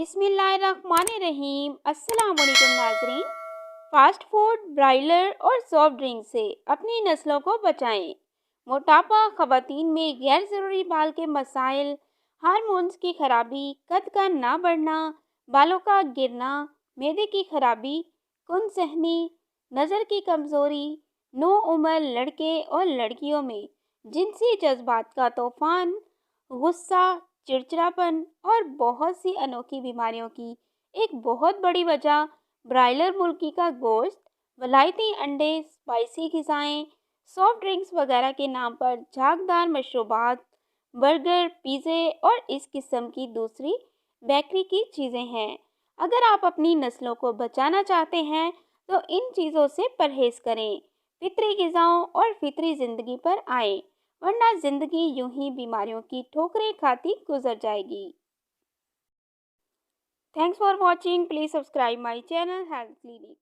बिस्मिल्लाहिर्रहमानिर्रहीम। अस्सलाम वालेकुम नाज़रीन। फास्ट फूड, ब्रायलर और सॉफ्ट ड्रिंक से अपनी नस्लों को बचाएं। मोटापा, ख़वातीन में गैर ज़रूरी बाल के मसाइल, हार्मोन्स की खराबी, कद का ना बढ़ना, बालों का गिरना, मैदे की खराबी, कुनसहनी, नज़र की कमज़ोरी, नो उम्र लड़के और लड़कियों में जिनसी जज्बात का तूफान, गुस्सा, चिड़चिड़ापन और बहुत सी अनोखी बीमारियों की एक बहुत बड़ी वजह ब्रायलर मुर्गी का गोश्त, वलायती अंडे, स्पाइसी ग़िज़ाएँ, सॉफ्ट ड्रिंक्स वगैरह के नाम पर झागदार मशरूबात, बर्गर, पिज़्ज़े और इस किस्म की दूसरी बेकरी की चीज़ें हैं। अगर आप अपनी नस्लों को बचाना चाहते हैं तो इन चीज़ों से परहेज़ करें, फितरी ग़िज़ाओं और फितरी ज़िंदगी पर आएँ, वरना ज़िंदगी यूं ही बीमारियों की ठोकरें खाती गुजर जाएगी। Thanks for watching. Please subscribe my channel health clinic.